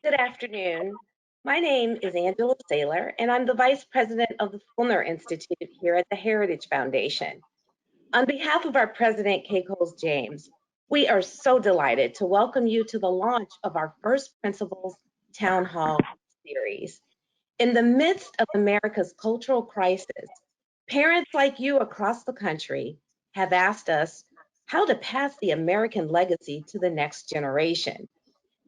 Good afternoon. My name is Angela Saylor, and I'm the Vice President of the Fulner Institute here at the Heritage Foundation. On behalf of our President, Kay Coles James, we are so delighted to welcome you to the launch of our First Principles Town Hall series. In the midst of America's cultural crisis, parents like you across the country have asked us how to pass the American legacy to the next generation.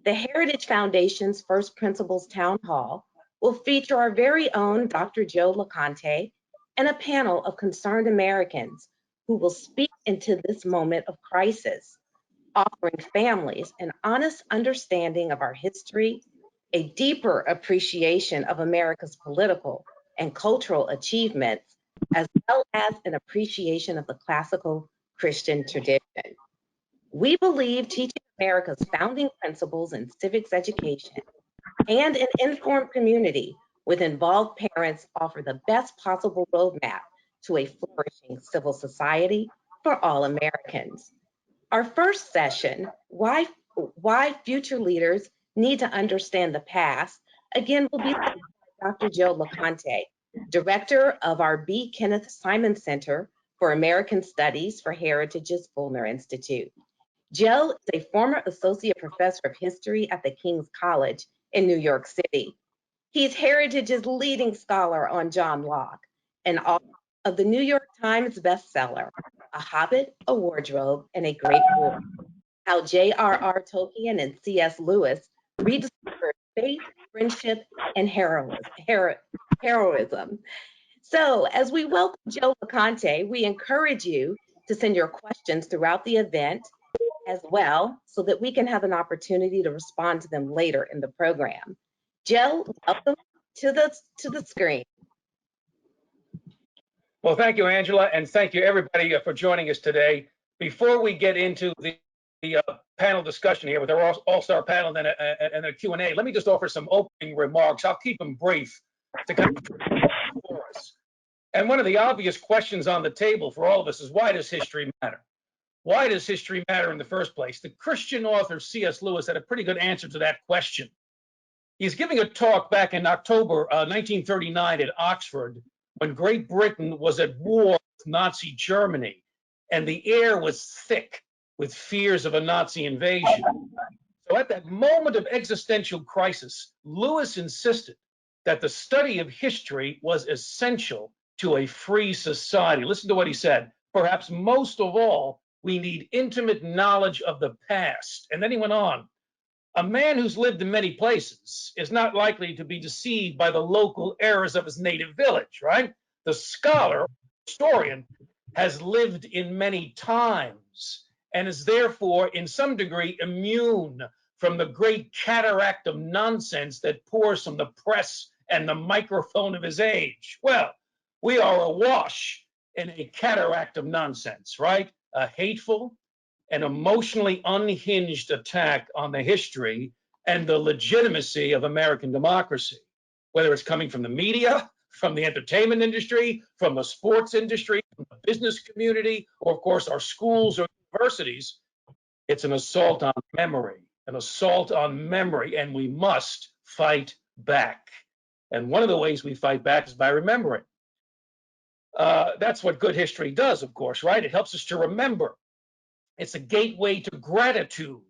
The Heritage Foundation's First Principles Town Hall will feature our very own Dr. Joe Loconte and a panel of concerned Americans who will speak into this moment of crisis, offering families an honest understanding of our history, a deeper appreciation of America's political and cultural achievements, as well as an appreciation of the classical Christian tradition. We believe teaching America's founding principles in civics education and an informed community with involved parents offer the best possible roadmap to a flourishing civil society for all Americans. Our first session, Why Future Leaders Need to Understand the Past, again will be led by Dr. Joe Loconte, Director of our B. Kenneth Simon Center for American Studies for Heritage's Fulner Institute. Joe is a former associate professor of history at the King's College in New York City. He's Heritage's leading scholar on John Locke, and author of the New York Times bestseller, A Hobbit, a Wardrobe, and a Great War, How J.R.R. Tolkien and C.S. Lewis rediscovered faith, friendship, and heroism. So as we welcome Joe Loconte, we encourage you to send your questions throughout the event as well, so that we can have an opportunity to respond to them later in the program. Joe, welcome to the screen. Well, thank you, Angela, and thank you everybody for joining us today. Before we get into the panel discussion here with our all-star panel and a Q&A, let me just offer some opening remarks. I'll keep them brief to kind of for us. And one of the obvious questions on the table for all of us is, why does history matter? Why does history matter in the first place? The Christian author C.S. Lewis had a pretty good answer to that question. He's giving a talk back in October 1939 at Oxford, when Great Britain was at war with Nazi Germany, and the air was thick with fears of a Nazi invasion. So at that moment of existential crisis, Lewis insisted that the study of history was essential to a free society. Listen to what he said. Perhaps most of all, we need intimate knowledge of the past. And then he went on. A man who's lived in many places is not likely to be deceived by the local errors of his native village, right? The scholar, historian, has lived in many times and is therefore in some degree immune from the great cataract of nonsense that pours from the press and the microphone of his age. Well, we are awash in a cataract of nonsense, right? A hateful and emotionally unhinged attack on the history and the legitimacy of American democracy, whether it's coming from the media, from the entertainment industry, from the sports industry, from the business community, or of course our schools or universities. It's an assault on memory, and we must fight back. And one of the ways we fight back is by remembering. That's what good history does, of course, right? It helps us to remember. It's a gateway to gratitude.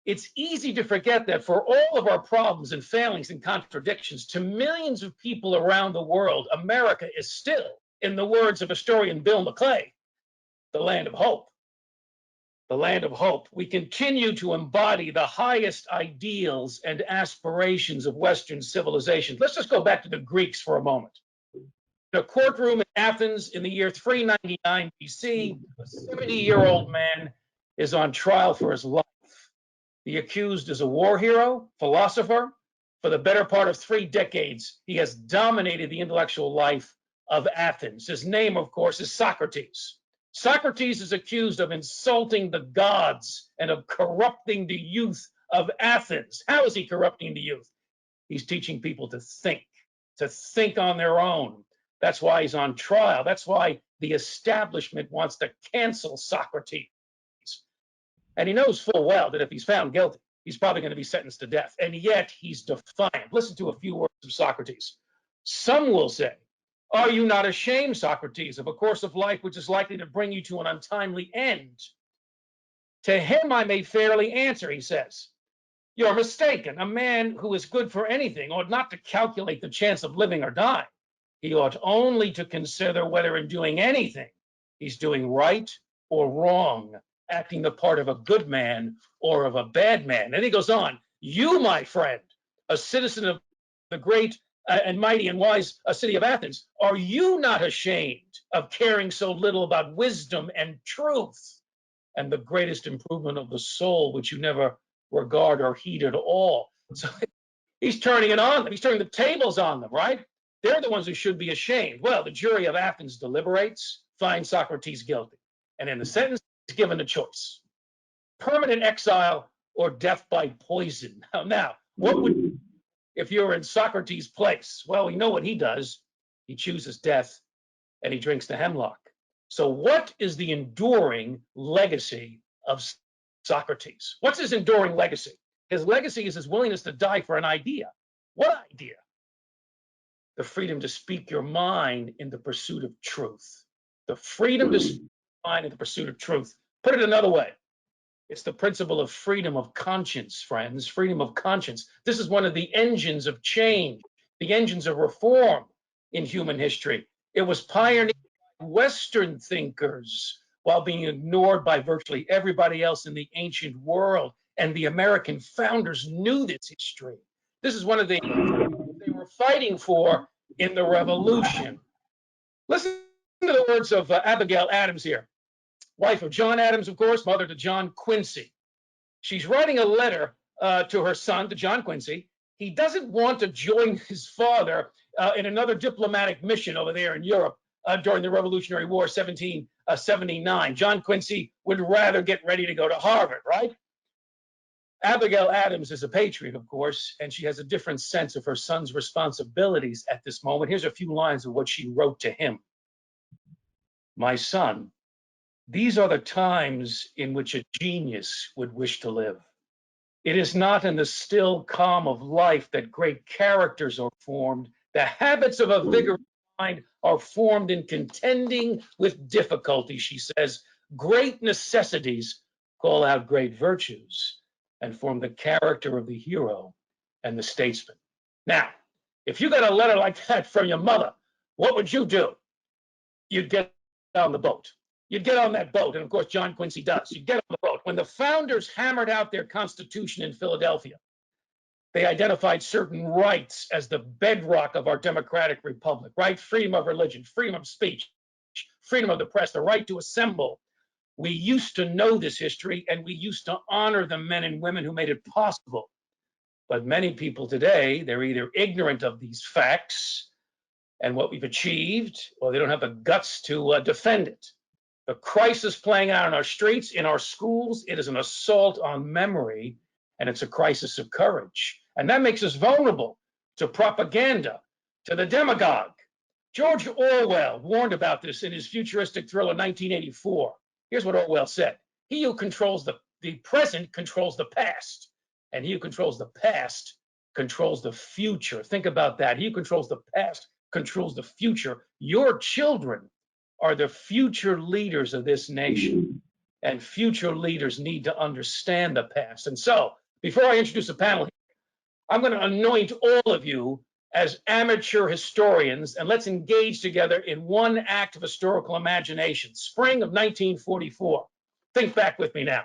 It's easy to forget that for all of our problems and failings and contradictions, to millions of people around the world, America is still, in the words of historian Bill McClay, the land of hope. The land of hope. We continue to embody the highest ideals and aspirations of Western civilization. Let's just go back to the Greeks for a moment. In a courtroom in Athens in the year 399 BC, a 70-year-old man is on trial for his life. The accused is a war hero, philosopher. For the better part of 3 decades, he has dominated the intellectual life of Athens. His name, of course, is Socrates. Socrates is accused of insulting the gods and of corrupting the youth of Athens. How is he corrupting the youth? He's teaching people to think on their own. That's why he's on trial. That's why the establishment wants to cancel Socrates. And he knows full well that if he's found guilty, he's probably going to be sentenced to death. And yet he's defiant. Listen to a few words of Socrates. Some will say, are you not ashamed, Socrates, of a course of life which is likely to bring you to an untimely end? To him I may fairly answer, he says, you're mistaken. A man who is good for anything ought not to calculate the chance of living or dying. He ought only to consider whether in doing anything he's doing right or wrong, acting the part of a good man or of a bad man. And he goes on, you, my friend, a citizen of the great and mighty and wise city of Athens, are you not ashamed of caring so little about wisdom and truth and the greatest improvement of the soul, which you never regard or heed at all? So he's turning it on them. He's turning the tables on them, right? They're the ones who should be ashamed. Well, the jury of Athens deliberates, finds Socrates guilty. And in the sentence, he's given a choice: permanent exile or death by poison. Now, what would you do if you're in Socrates' place? Well, we know what he does. He chooses death and he drinks the hemlock. So what is the enduring legacy of Socrates? What's his enduring legacy? His legacy is his willingness to die for an idea. What idea? The freedom to speak your mind in the pursuit of truth. The freedom to speak your mind in the pursuit of truth. Put it another way, it's the principle of freedom of conscience, friends, freedom of conscience. This is one of the engines of change, the engines of reform in human history. It was pioneered by Western thinkers while being ignored by virtually everybody else in the ancient world. And the American founders knew this history. This is one of the they were fighting for in the Revolution. Listen to the words of Abigail Adams here, wife of John Adams, of course, mother to John Quincy. She's writing a letter to her son, to John Quincy. He doesn't want to join his father in another diplomatic mission over there in Europe during the Revolutionary War, 1779. John Quincy would rather get ready to go to Harvard, right? Abigail Adams is a patriot, of course, and she has a different sense of her son's responsibilities at this moment. Here's a few lines of what she wrote to him. My son, these are the times in which a genius would wish to live. It is not in the still calm of life that great characters are formed. The habits of a vigorous mind are formed in contending with difficulty, she says. Great necessities call out great virtues and form the character of the hero and the statesman. Now, if you got a letter like that from your mother, what would you do? You'd get on the boat. You'd get on that boat, and of course, John Quincy does. You'd get on the boat. When the founders hammered out their Constitution in Philadelphia, they identified certain rights as the bedrock of our democratic republic, right? Freedom of religion, freedom of speech, freedom of the press, the right to assemble. We used to know this history, and we used to honor the men and women who made it possible. But many people today, they're either ignorant of these facts and what we've achieved, or they don't have the guts to defend it. The crisis playing out in our streets, in our schools, it is an assault on memory, and it's a crisis of courage. And that makes us vulnerable to propaganda, to the demagogue. George Orwell warned about this in his futuristic thriller 1984. Here's what Orwell said. He who controls the present controls the past, and he who controls the past controls the future. Think about that. He who controls the past controls the future. Your children are the future leaders of this nation, and future leaders need to understand the past. And so, before I introduce the panel, I'm going to anoint all of you as amateur historians, and let's engage together in one act of historical imagination. Spring of 1944. Think back with me now.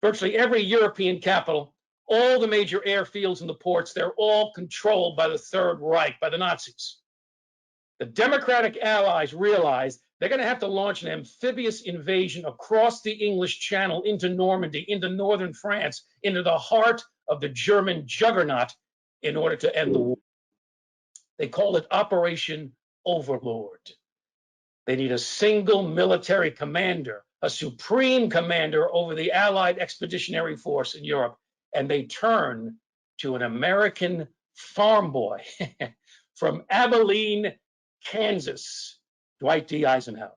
Virtually every European capital, all the major airfields and the ports, they're all controlled by the Third Reich, by the Nazis. The Democratic Allies realized they're going to have to launch an amphibious invasion across the English Channel into Normandy, into northern France, into the heart of the German juggernaut in order to end the war. They call it Operation Overlord. They need a single military commander, a supreme commander over the Allied expeditionary force in Europe, and they turn to an American farm boy from Abilene, Kansas, Dwight D. Eisenhower.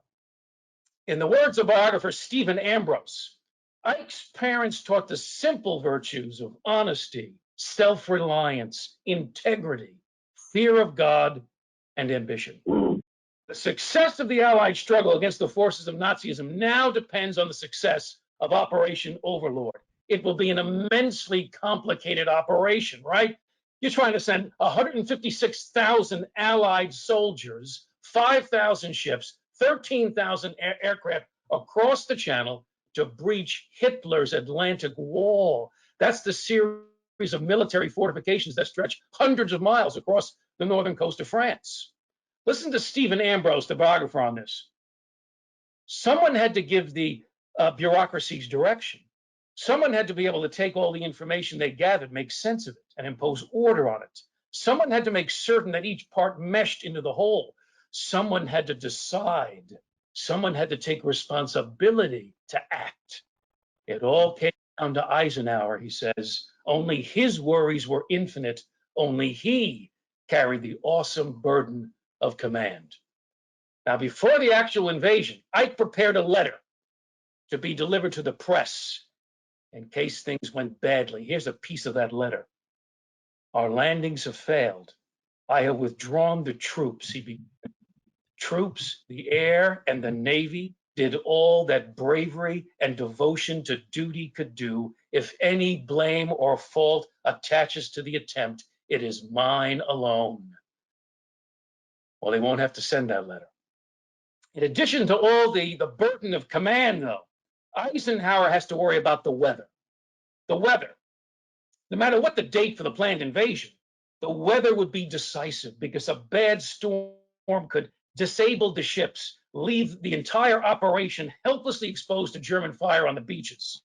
In the words of biographer Stephen Ambrose, Ike's parents taught the simple virtues of honesty, self-reliance, integrity, fear of God, and ambition. The success of the Allied struggle against the forces of Nazism now depends on the success of Operation Overlord. It will be an immensely complicated operation, right? You're trying to send 156,000 Allied soldiers, 5,000 ships, 13,000 aircraft across the Channel to breach Hitler's Atlantic Wall. That's the series of military fortifications that stretch hundreds of miles across the northern coast of France. Listen to Stephen Ambrose, the biographer on this. Someone had to give the bureaucracies direction. Someone had to be able to take all the information they gathered, make sense of it, and impose order on it. Someone had to make certain that each part meshed into the whole. Someone had to decide. Someone had to take responsibility to act. It all came down to Eisenhower, he says. Only his worries were infinite. Only he carried the awesome burden of command. Now, before the actual invasion, Ike prepared a letter to be delivered to the press in case things went badly. Here's a piece of that letter. Our landings have failed. I have withdrawn the troops. Troops, the air, and the Navy did all that bravery and devotion to duty could do. If any blame or fault attaches to the attempt, it is mine alone. Well, they won't have to send that letter. In addition to all the burden of command, though, Eisenhower has to worry about the weather. The weather. No matter what the date for the planned invasion, the weather would be decisive because a bad storm could disable the ships, leave the entire operation helplessly exposed to German fire on the beaches.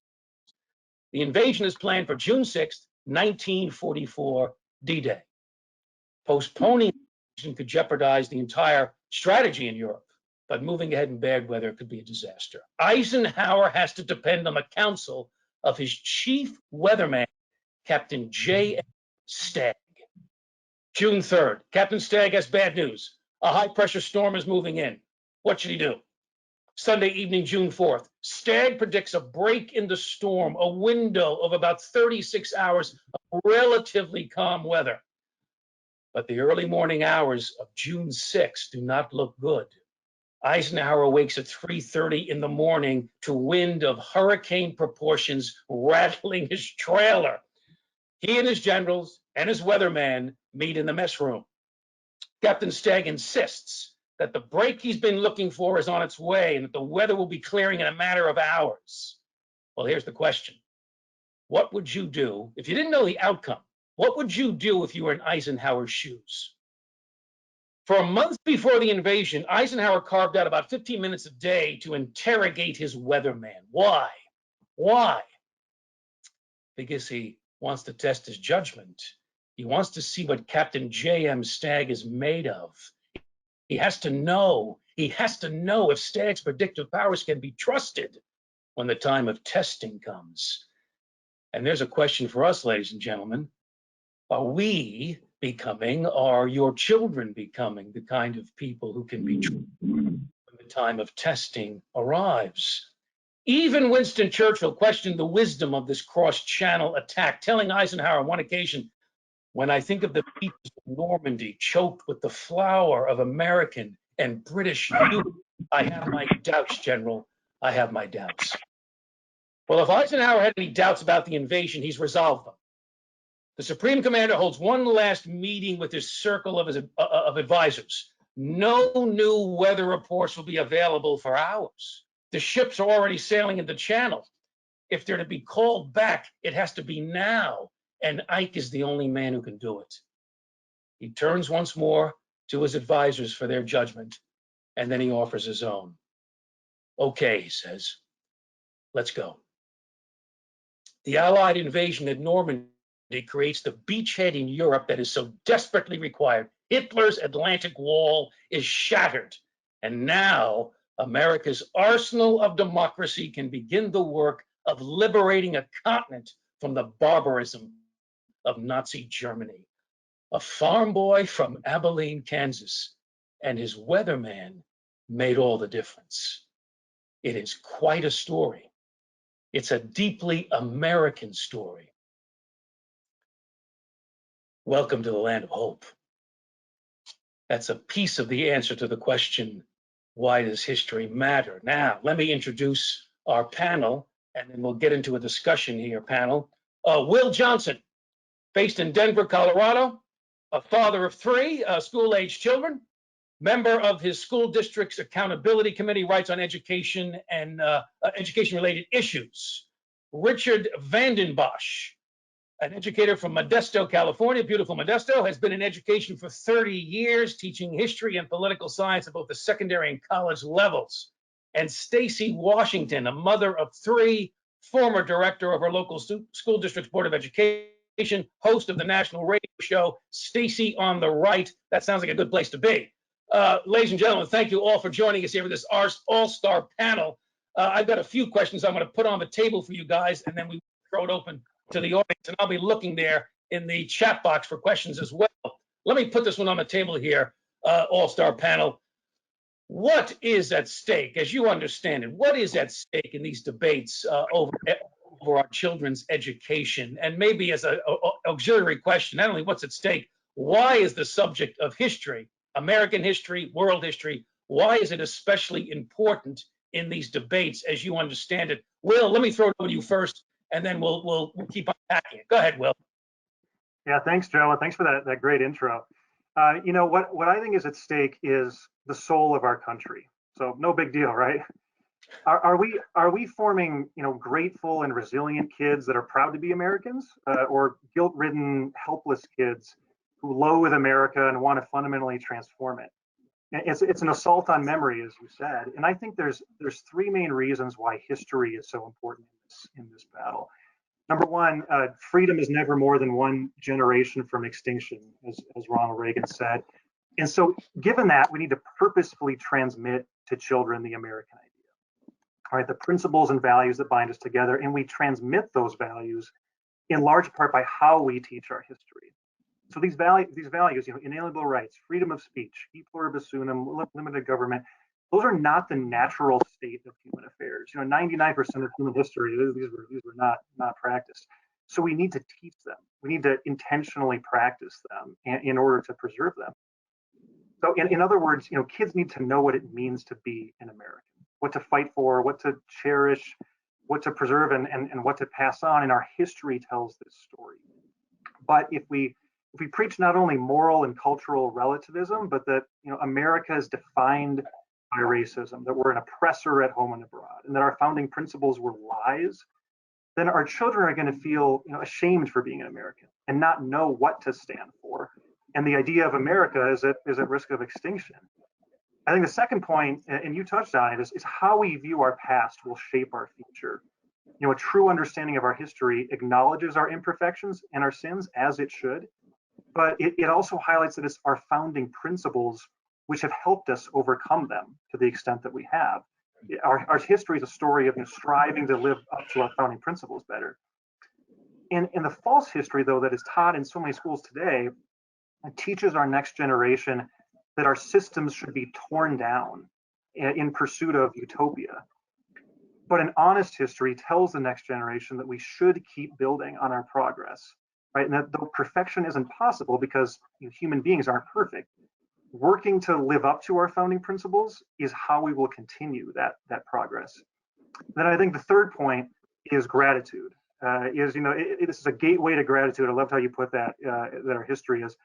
The invasion is planned for June 6th, 1944, D-Day. Postponing the invasion could jeopardize the entire strategy in Europe, but moving ahead in bad weather could be a disaster. Eisenhower has to depend on the counsel of his chief weatherman, Captain J. Stagg. June 3rd, Captain Stagg has bad news. A high-pressure storm is moving in. What should he do? Sunday evening, June 4th, Stagg predicts a break in the storm, a window of about 36 hours of relatively calm weather. But the early morning hours of June 6th do not look good. Eisenhower wakes at 3:30 in the morning to wind of hurricane proportions rattling his trailer. He and his generals and his weatherman meet in the mess room. Captain Stagg insists that the break he's been looking for is on its way and that the weather will be clearing in a matter of hours. Well, here's the question. What would you do if you didn't know the outcome? What would you do if you were in Eisenhower's shoes? For a month before the invasion, Eisenhower carved out about 15 minutes a day to interrogate his weatherman. Why? Why? Because he wants to test his judgment. He wants to see what Captain J.M. Stagg is made of. He has to know if Stagg's predictive powers can be trusted when the time of testing comes. And there's a question for us, ladies and gentlemen. Are we becoming, are your children becoming the kind of people who can be trusted when the time of testing arrives? Even Winston Churchill questioned the wisdom of this cross-channel attack, telling Eisenhower on one occasion, "When I think of the beaches of Normandy choked with the flower of American and British youth, I have my doubts, General. I have my doubts." Well, if Eisenhower had any doubts about the invasion, he's resolved them. The Supreme Commander holds one last meeting with his circle of advisors. No new weather reports will be available for hours. The ships are already sailing in the Channel. If they're to be called back, it has to be now, and Ike is the only man who can do it. He turns once more to his advisors for their judgment, and then he offers his own. "Okay," he says, "let's go." The Allied invasion at Normandy creates the beachhead in Europe that is so desperately required. Hitler's Atlantic Wall is shattered, and now America's arsenal of democracy can begin the work of liberating a continent from the barbarism of Nazi Germany. A farm boy from Abilene, Kansas, and his weatherman made all the difference. It is quite a story. It's a deeply American story. Welcome to the land of hope. That's a piece of the answer to the question, why does history matter? Now, let me introduce our panel, and then we'll get into a discussion here, panel. Will Johnson, based in Denver, Colorado, a father of 3 school-age children, member of his school district's accountability committee, writes on education and education-related issues. Richard Vandenbosch, an educator from Modesto, California, beautiful Modesto, has been in education for 30 years, teaching history and political science at both the secondary and college levels. And Stacy Washington, a mother of 3, former director of our local school district's Board of Education, host of the national radio show, Stacy on the Right. That sounds like a good place to be. Ladies and gentlemen, thank you all for joining us here for this all-star panel. I've got a few questions I'm going to put on the table for you guys, and then we throw it open to the audience, and I'll be looking there in the chat box for questions as well. Let me put this one on the table here, all-star panel. What is at stake, as you understand it? What is at stake in these debates over our children's education? And maybe as an auxiliary question, not only what's at stake, why is the subject of history, American history, world history, why is it especially important in these debates as you understand it? Will, let me throw it over to you first, and then we'll keep unpacking it. Go ahead, Will. Yeah, thanks, Joe, and thanks for that great intro. You know, what I think is at stake is the soul of our country. So no big deal, right? Are we forming, you know, grateful and resilient kids that are proud to be Americans, or guilt-ridden, helpless kids who loathe America and want to fundamentally transform it? It's an assault on memory, as you said, and I think there's 3 main reasons why history is so important in this battle. Number one, freedom is never more than 1 generation from extinction, as Ronald Reagan said. And so given that, we need to purposefully transmit to children the American idea, all right, the principles and values that bind us together, and we transmit those values in large part by how we teach our history. So these values, you know, inalienable rights, freedom of speech, e pluribus unum, limited government, those are not the natural state of human affairs. You know, 99% of human history, these were not practiced. So we need to teach them. We need to intentionally practice them in order to preserve them. So in other words, you know, kids need to know what it means to be an American, what to fight for, what to cherish, what to preserve, and what to pass on. And our history tells this story. But if we preach not only moral and cultural relativism, but that, you know, America is defined by racism, that we're an oppressor at home and abroad, and that our founding principles were lies, then our children are going to feel, you know, ashamed for being an American and not know what to stand for. And the idea of America is at risk of extinction. I think the second point, and you touched on it, is how we view our past will shape our future. You know, a true understanding of our history acknowledges our imperfections and our sins, as it should, but it also highlights that it's our founding principles which have helped us overcome them to the extent that we have. Our history is a story of, you know, striving to live up to our founding principles better. And the false history, though, that is taught in so many schools today, teaches our next generation that our systems should be torn down in pursuit of utopia. But an honest history tells the next generation that we should keep building on our progress, right? And that though perfection isn't possible because, you know, human beings aren't perfect, working to live up to our founding principles is how we will continue that progress. Then I think the third point is gratitude. This is a gateway to gratitude. I loved how you put that, that our history is.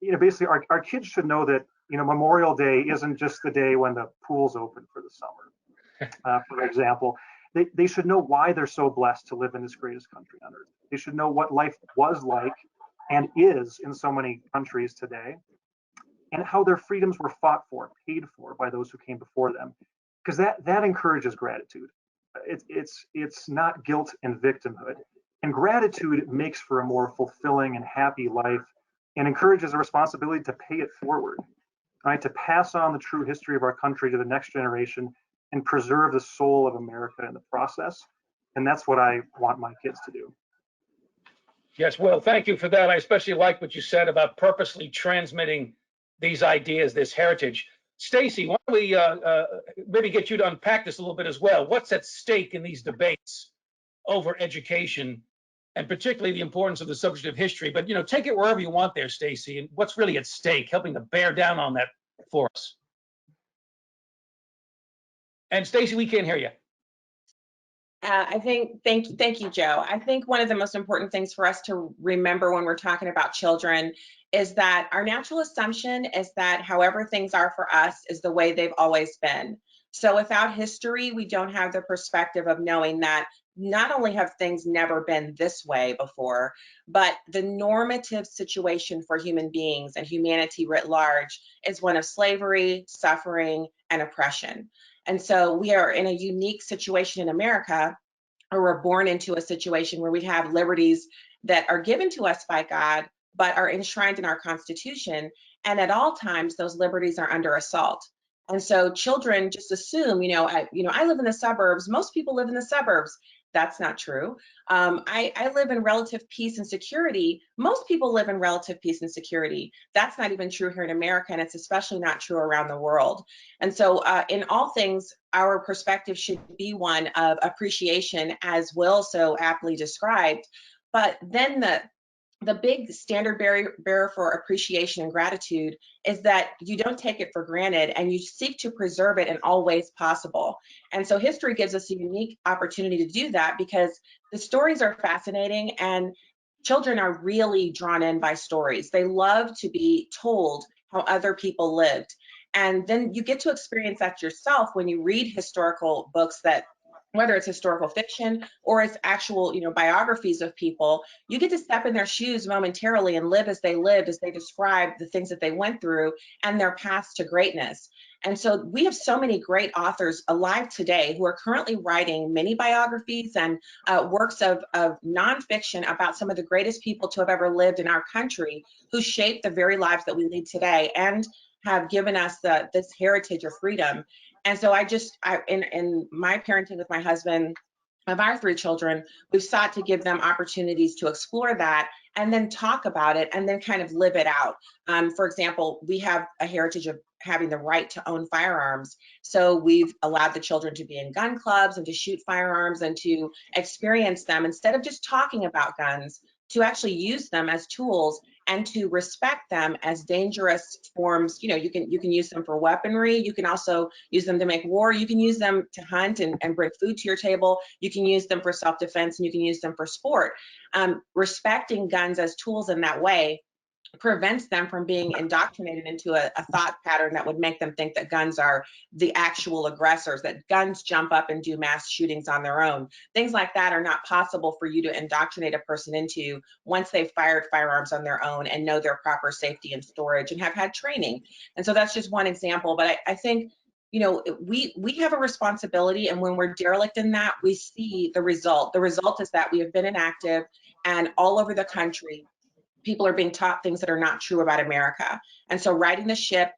You know, basically our kids should know that, you know, Memorial Day isn't just the day when the pool's open for the summer, for example. They should know why they're so blessed to live in this greatest country on earth. They should know what life was like and is in so many countries today, and how their freedoms were fought for, paid for by those who came before them, because that encourages gratitude. It's not guilt and victimhood, and gratitude makes for a more fulfilling and happy life, and encourages a responsibility to pay it forward, right? To pass on the true history of our country to the next generation and preserve the soul of America in the process. And that's what I want my kids to do. Yes, Will, thank you for that. I especially like what you said about purposely transmitting these ideas, this heritage. Stacy, why don't we maybe get you to unpack this a little bit as well? What's at stake in these debates over education, and particularly the importance of the subject of history. But, you know, take it wherever you want there, Stacey, and what's really at stake, helping to bear down on that for us. And Stacey, we can't hear you. Thank you, Joe. I think one of the most important things for us to remember when we're talking about children is that our natural assumption is that however things are for us is the way they've always been. So without history, we don't have the perspective of knowing that not only have things never been this way before, but the normative situation for human beings and humanity writ large is one of slavery, suffering, and oppression. And so we are in a unique situation in America, or we're born into a situation where we have liberties that are given to us by God, but are enshrined in our Constitution. And at all times, those liberties are under assault. And so children just assume, I live in the suburbs. Most people live in the suburbs. That's not true. I live in relative peace and security. Most people live in relative peace and security. That's not even true here in America, and it's especially not true around the world. And so in all things, our perspective should be one of appreciation, as Will so aptly described. But then the big standard bearer for appreciation and gratitude is that you don't take it for granted and you seek to preserve it in all ways possible. And so history gives us a unique opportunity to do that because the stories are fascinating and children are really drawn in by stories. They love to be told how other people lived. And then you get to experience that yourself when you read historical books that, whether it's historical fiction or it's actual, biographies of people, you get to step in their shoes momentarily and live as they lived, as they described the things that they went through and their paths to greatness. And so we have so many great authors alive today who are currently writing mini biographies and works of nonfiction about some of the greatest people to have ever lived in our country, who shaped the very lives that we lead today and have given us this heritage of freedom. And so in my parenting with my husband of our 3 children, we've sought to give them opportunities to explore that and then talk about it and then kind of live it out. For example, we have a heritage of having the right to own firearms. So we've allowed the children to be in gun clubs and to shoot firearms and to experience them instead of just talking about guns, to actually use them as tools and to respect them as dangerous forms. You can use them for weaponry. You can also use them to make war. You can use them to hunt and bring food to your table. You can use them for self-defense, and you can use them for sport. Respecting guns as tools in that way prevents them from being indoctrinated into a thought pattern that would make them think that guns are the actual aggressors, that guns jump up and do mass shootings on their own. Things like that are not possible for you to indoctrinate a person into once they've fired firearms on their own and know their proper safety and storage and have had training. And so that's just one example. But I think, we have a responsibility, and when we're derelict in that, we see the result. The result is that we have been inactive, and all over the country, people are being taught things that are not true about America. And so righting the ship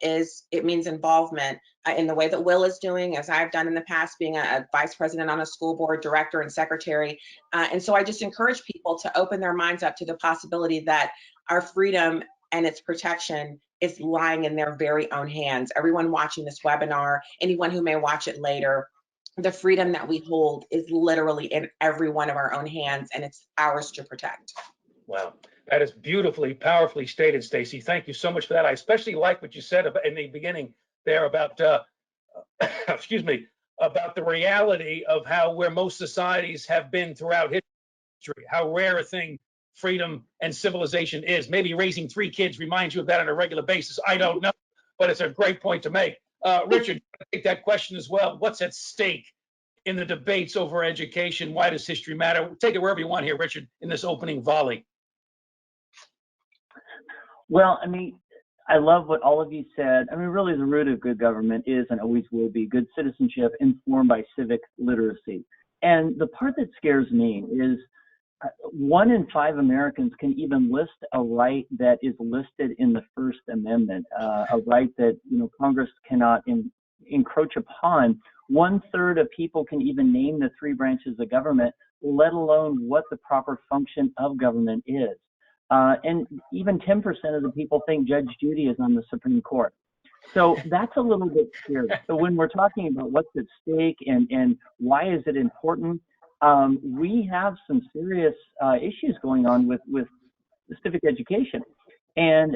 means involvement in the way that Will is doing, as I've done in the past, being a vice president on a school board, director and secretary. And so I just encourage people to open their minds up to the possibility that our freedom and its protection is lying in their very own hands. Everyone watching this webinar, anyone who may watch it later, the freedom that we hold is literally in every one of our own hands, and it's ours to protect. Wow. That is beautifully, powerfully stated, Stacey. Thank you so much for that. I especially like what you said in the beginning there about, excuse me, about the reality of where most societies have been throughout history, how rare a thing freedom and civilization is. Maybe raising 3 kids reminds you of that on a regular basis. I don't know, but it's a great point to make. Richard, I take that question as well. What's at stake in the debates over education? Why does history matter? Take it wherever you want here, Richard, in this opening volley. Well, I love what all of you said. Really the root of good government is and always will be good citizenship informed by civic literacy. And the part that scares me is 1 in 5 Americans can even list a right that is listed in the First Amendment, a right that Congress cannot encroach upon. 1/3 of people can even name the 3 branches of government, let alone what the proper function of government is. And even 10% of the people think Judge Judy is on the Supreme Court. So that's a little bit scary. So when we're talking about what's at stake and why is it important, we have some serious issues going on with civic education. And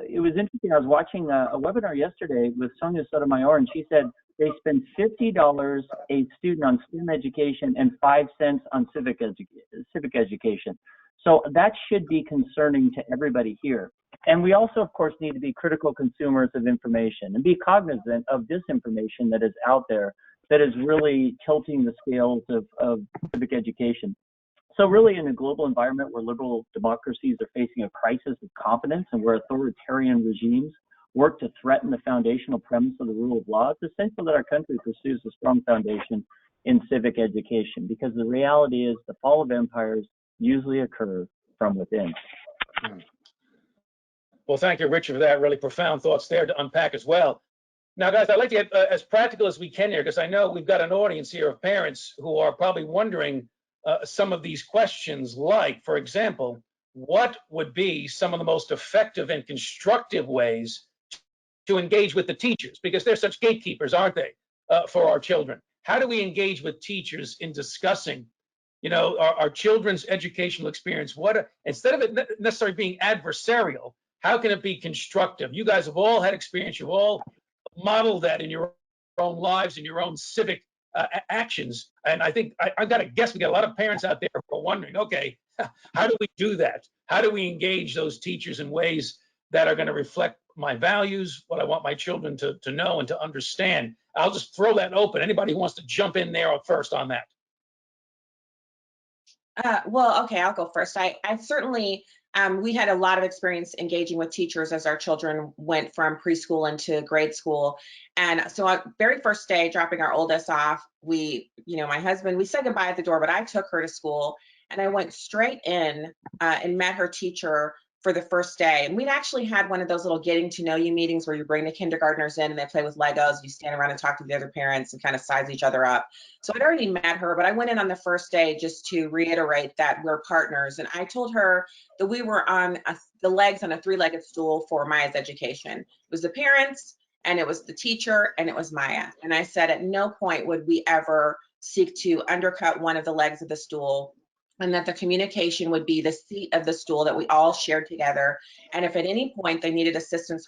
it was interesting. I was watching a webinar yesterday with Sonia Sotomayor, and she said they spend $50 a student on STEM education and 5 cents on civic education. So that should be concerning to everybody here. And we also, of course, need to be critical consumers of information and be cognizant of disinformation that is out there that is really tilting the scales of civic education. So really, in a global environment where liberal democracies are facing a crisis of confidence and where authoritarian regimes work to threaten the foundational premise of the rule of law, it's essential that our country pursues a strong foundation in civic education, because the reality is the fall of empires usually occur from within. Well, thank you, Richard, for that. Really profound thoughts there to unpack as well. Now, guys, I'd like to get as practical as we can here, because I know we've got an audience here of parents who are probably wondering some of these questions, like, for example, what would be some of the most effective and constructive ways to engage with the teachers? Because they're such gatekeepers, aren't they, for our children? How do we engage with teachers in discussing, our children's educational experience? Instead of it necessarily being adversarial, how can it be constructive? You guys have all had experience. You've all modeled that in your own lives, in your own civic actions. And I think I've got to guess we got a lot of parents out there who are wondering, okay, how do we do that? How do we engage those teachers in ways that are going to reflect my values, what I want my children to know and to understand? I'll just throw that open. Anybody who wants to jump in there first on that? Well, okay, I'll go first. I certainly, we had a lot of experience engaging with teachers as our children went from preschool into grade school. And so our very first day, dropping our oldest off, my husband, we said goodbye at the door, but I took her to school and I went straight in and met her teacher for the first day. And we'd actually had one of those little getting to know you meetings where you bring the kindergartners in and they play with Legos. You stand around and talk to the other parents and kind of size each other up. So I'd already met her, but I went in on the first day just to reiterate that we're partners. And I told her that we were on the legs on a three-legged stool for Maya's education. It was the parents, and it was the teacher, and it was Maya. And I said at no point would we ever seek to undercut one of the legs of the stool, and that the communication would be the seat of the stool that we all shared together. And if at any point they needed assistance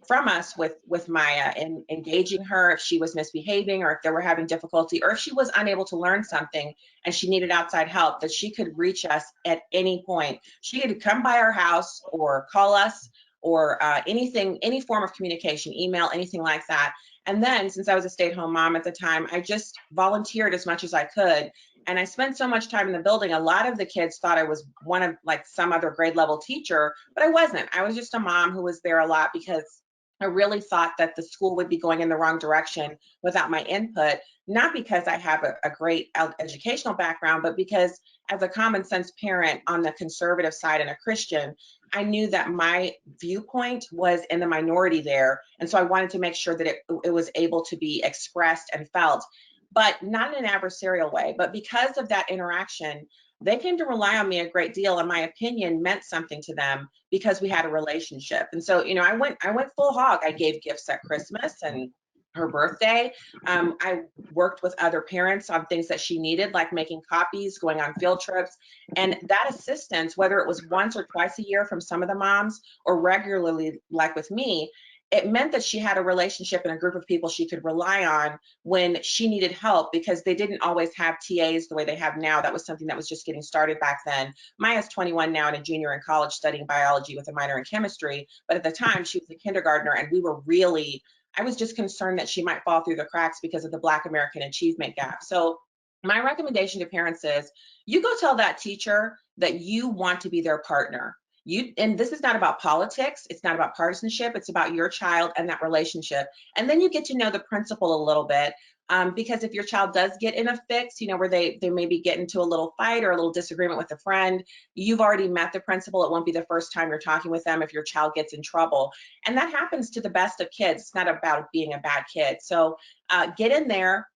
from us with Maya in engaging her, if she was misbehaving or if they were having difficulty, or if she was unable to learn something and she needed outside help, that she could reach us at any point. She could come by our house or call us or anything, any form of communication, email, anything like that. And then, since I was a stay-at-home mom at the time, I just volunteered as much as I could. And I spent so much time in the building, a lot of the kids thought I was one of some other grade level teacher, but I wasn't. I was just a mom who was there a lot because I really thought that the school would be going in the wrong direction without my input, not because I have a great educational background, but because as a common sense parent on the conservative side and a Christian, I knew that my viewpoint was in the minority there. And so I wanted to make sure that it was able to be expressed and felt, but not in an adversarial way. But because of that interaction, they came to rely on me a great deal, and my opinion meant something to them because we had a relationship. And so, I went full hog. I gave gifts at Christmas and her birthday. I worked with other parents on things that she needed, like making copies, going on field trips. And that assistance, whether it was once or twice a year from some of the moms or regularly like with me, it meant that she had a relationship and a group of people she could rely on when she needed help, because they didn't always have TAs the way they have now. That was something that was just getting started back then. Maya's 21 now and a junior in college studying biology with a minor in chemistry. But at the time, she was a kindergartner, and I was just concerned that she might fall through the cracks because of the Black American achievement gap. So my recommendation to parents is you go tell that teacher that you want to be their partner. And this is not about politics. It's not about partisanship. It's about your child and that relationship. And then you get to know the principal a little bit. Because if your child does get in a fix, where they maybe get into a little fight or a little disagreement with a friend, you've already met the principal. It won't be the first time you're talking with them if your child gets in trouble. And that happens to the best of kids. It's not about being a bad kid. So get in there,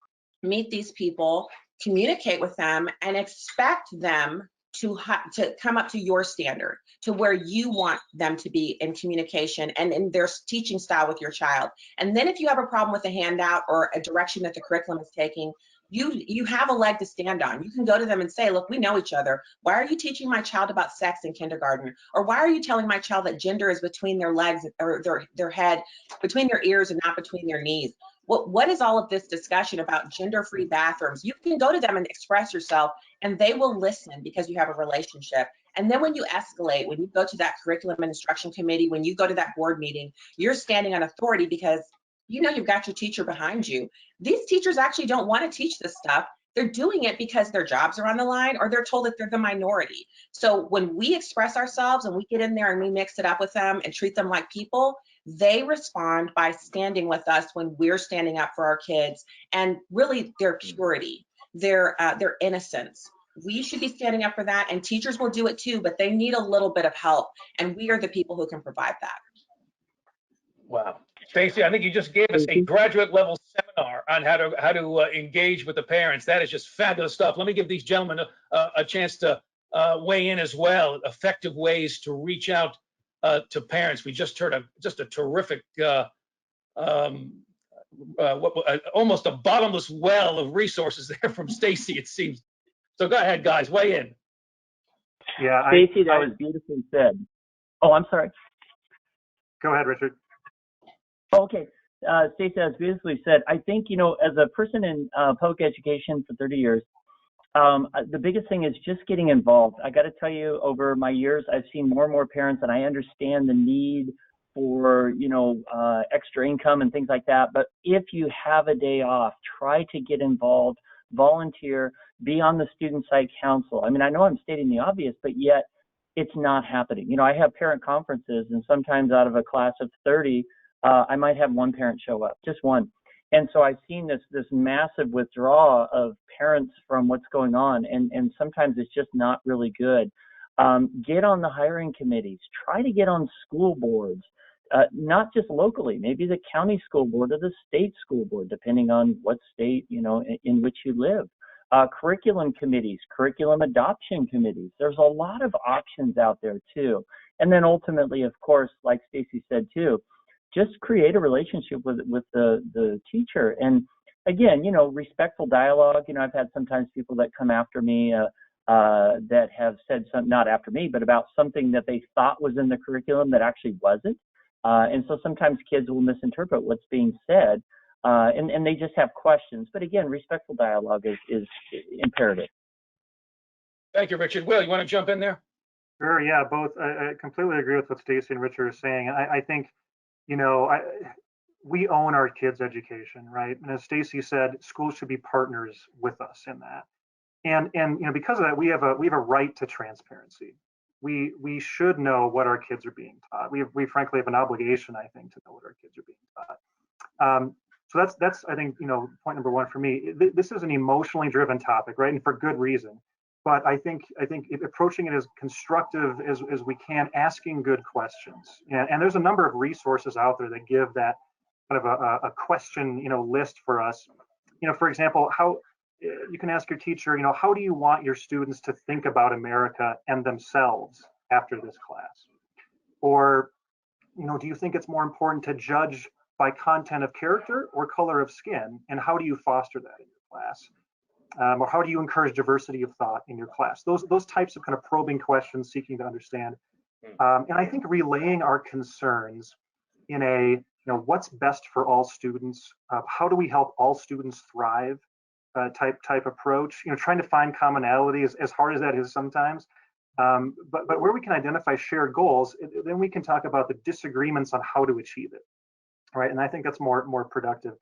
meet these people, communicate with them, and expect them to come up to your standard, to where you want them to be in communication and in their teaching style with your child. And then if you have a problem with a handout or a direction that the curriculum is taking, you have a leg to stand on. You can go to them and say, look, we know each other. Why are you teaching my child about sex in kindergarten? Or why are you telling my child that gender is between their legs or their head, between their ears and not between their knees? What is all of this discussion about gender-free bathrooms? You can go to them and express yourself, and they will listen because you have a relationship. And then when you escalate, when you go to that curriculum and instruction committee, when you go to that board meeting, you're standing on authority because you know you've got your teacher behind you. These teachers actually don't want to teach this stuff. They're doing it because their jobs are on the line or they're told that they're the minority. So when we express ourselves and we get in there and we mix it up with them and treat them like people, they respond by standing with us when we're standing up for our kids and really their purity, their innocence. We should be standing up for that, and teachers will do it too, but they need a little bit of help, and we are the people who can provide that. Wow. Stacey, I think you just gave us a graduate level seminar on how to engage with the parents. That is just fabulous stuff. Let me give these gentlemen a chance to weigh in as well. Effective ways to reach out to parents. We just heard just a terrific, almost a bottomless well of resources there from Stacey, it seems. So go ahead, guys, weigh in. Yeah, Stacey, that was beautifully said. Oh, I'm sorry. Go ahead, Richard. Okay. Stacey, as beautifully said, I think, you know, as a person in public education for 30 years, the biggest thing is just getting involved. I got to tell you, over my years, I've seen more and more parents, and I understand the need for, you know, extra income and things like that. But if you have a day off, try to get involved, volunteer, be on the student site council. I mean, I know I'm stating the obvious, but yet it's not happening. You know, I have parent conferences, and sometimes out of a class of 30, I might have one parent show up, just one. And so I've seen this massive withdrawal of parents from what's going on, and sometimes it's just not really good. Get on the hiring committees. Try to get on school boards, not just locally, maybe the county school board or the state school board, depending on what state, you know, in which you live. Curriculum committees, curriculum adoption committees. There's a lot of options out there too. And then ultimately, of course, like Stacey said too, just create a relationship with the teacher. And again, you know, respectful dialogue. You know, I've had sometimes people that come after me that have said something, not after me, but about something that they thought was in the curriculum that actually wasn't. And so sometimes kids will misinterpret what's being said, and they just have questions. But again, respectful dialogue is imperative. Thank you, Richard. Will, you want to jump in there? Sure, yeah, both. I completely agree with what Stacey and Richard are saying. I think, you know, we own our kids' education, right? And as Stacey said, schools should be partners with us in that. And you know, because of that, we have a right to transparency. We should know what our kids are being taught. We frankly have an obligation, I think, to know what our kids are being taught. So that's I think, you know, point number one for me. This is an emotionally driven topic, right? And for good reason. But I think approaching it as constructive as we can, asking good questions. And there's a number of resources out there that give that kind of a question, you know, list for us. You know, for example, how you can ask your teacher, you know, how do you want your students to think about America and themselves after this class? Or, you know, do you think it's more important to judge by content of character or color of skin? And how do you foster that in your class? Or how do you encourage diversity of thought in your class? Those types of kind of probing questions, seeking to understand. And I think relaying our concerns in a, you know, what's best for all students, how do we help all students thrive type approach, you know, trying to find commonality as hard as that is sometimes. But where we can identify shared goals, then we can talk about the disagreements on how to achieve it, right? And I think that's more productive.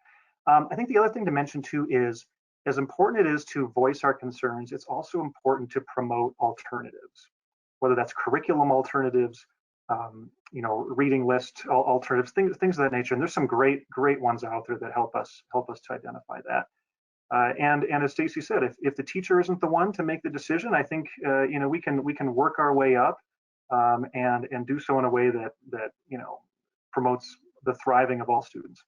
I think the other thing to mention too is, as important it is to voice our concerns, it's also important to promote alternatives, whether that's curriculum alternatives, you know, reading list alternatives, things of that nature. And there's some great ones out there that help us to identify that. And as Stacey said, if the teacher isn't the one to make the decision, I think you know, we can work our way up and do so in a way that you know, promotes the thriving of all students.